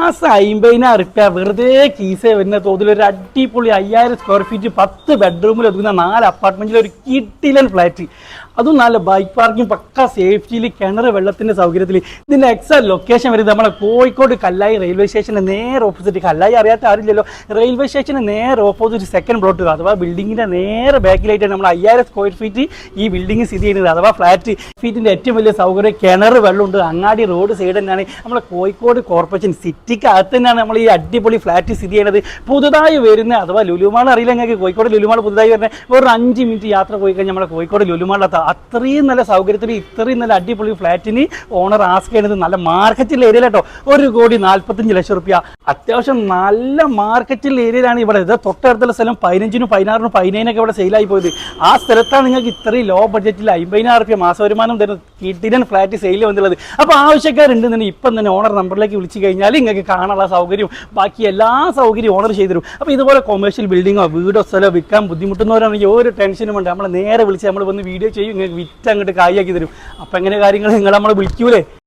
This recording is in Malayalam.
മാസം 50,000 റുപ്യ വെറുതെ കീസേ വരുന്ന തോതിൽ ഒരു അടിപൊളി 5000 സ്ക്വയർ ഫീറ്റ് 10 ബെഡ്റൂമിൽ ഒതുങ്ങുന്ന 4 അപ്പാർട്ട്മെന്റിൽ ഒരു കിട്ടിലൻ ഫ്ലാറ്റ്. അതും നല്ല ബൈക്ക് പാർക്കിംഗ്, പക്ക സേഫ്റ്റിയിൽ, കിണർ വെള്ളത്തിന്റെ സൗകര്യത്തിൽ. ഇതിന്റെ എക്സാക്ട് ലൊക്കേഷൻ വരുന്നത് നമ്മളെ കോഴിക്കോട് കല്ലായി റെയിൽവേ സ്റ്റേഷന് നേരെ ഓപ്പോസിറ്റ്. കല്ലായി അറിയാത്ത ആരില്ലല്ലോ. റെയിൽവേ സ്റ്റേഷന് നേരെ ഓപ്പോസിറ്റ് സെക്കൻഡ് പ്ലോട്ട്, അഥവാ ബിൽഡിങ്ങിന്റെ നേരെ ബാക്കിലായിട്ടാണ് നമ്മൾ 5000 സ്ക്വയർ ഫീറ്റ് ഈ ബിൽഡിംഗ് സ്ഥിതി ചെയ്യുന്നത്, അഥവാ ഫ്ലാറ്റ്. ഫീറ്റിന്റെ ഏറ്റവും വലിയ സൗകര്യം കിണർ വെള്ളമുണ്ട്. അങ്ങാടി റോഡ് സൈഡ് തന്നെയാണ്. നമ്മളെ കോഴിക്കോട് കോർപ്പറേഷൻ സിറ്റിക്ക് അകത്ത് തന്നെയാണ് നമ്മൾ ഈ അടിപൊളി ഫ്ലാറ്റ് സ്ഥിതി ചെയ്യുന്നത്. പുതുതായി വരുന്ന, അഥവാ ലുലുമാൾ അറിയില്ല നിങ്ങൾക്ക്, കോഴിക്കോട് ലുലുമാൾ പുതുതായി വരുന്നത് ഒരു 5 മിനിറ്റ് യാത്ര പോയി കഴിഞ്ഞാൽ നമ്മളെ കോഴിക്കോട് ലുലുമാളിലെത്താം. അത്രയും നല്ല സൗകര്യത്തിൽ ഇത്രയും നല്ല അടിപൊളി ഫ്ലാറ്റിന് ഓണർ ആസ്ക് ചെയ്യുന്നത് നല്ല മാർക്കറ്റിൽ ഏരിയയിൽ കേട്ടോ. 1,45 ലക്ഷം റുപ്യ. അത്യാവശ്യം നല്ല മാർക്കറ്റിൽ ഏരിയയിലാണ് ഇവിടെ. ഇത് തൊട്ടടുത്തുള്ള സ്ഥലം 15, 16, 17 ഇവിടെ സെയിലായി പോയത്. ആ സ്ഥലത്താണ് നിങ്ങൾക്ക് ഇത്രയും ലോ ബഡ്ജറ്റിൽ 50,000 റുപ്യ മാസ വരുമാനം തരുന്ന കിട്ടിലൻ ഫ്ലാറ്റ് സെയിൽ വന്നുള്ളത്. അപ്പോൾ ആവശ്യക്കാരുണ്ടെന്ന് ഇപ്പം തന്നെ ഓണർ നമ്പറിലേക്ക് വിളിച്ചു കഴിഞ്ഞാൽ നിങ്ങൾക്ക് കാണാനുള്ള സൗകര്യവും ബാക്കി എല്ലാ സൗകര്യവും ഓണർ ചെയ്തു തരും. അപ്പോൾ ഇതുപോലെ കൊമേഴ്ഷ്യൽ ബിൽഡിങ്ങോ വീടോ സ്ഥലമോ വിൽക്കാൻ ബുദ്ധിമുട്ടുന്നവരാണെങ്കിൽ ഒരു ടെൻഷനും ഉണ്ട്. നമ്മളെ നേരെ വിളിച്ച് നമ്മൾ വന്ന് വീഡിയോ ചെയ്യും, നിങ്ങൾക്ക് വിറ്റ് അങ്ങോട്ട് കായാക്കി തരും. അപ്പം എങ്ങനെ കാര്യങ്ങൾ നിങ്ങൾ നമ്മളെ വിളിക്കൂലേ?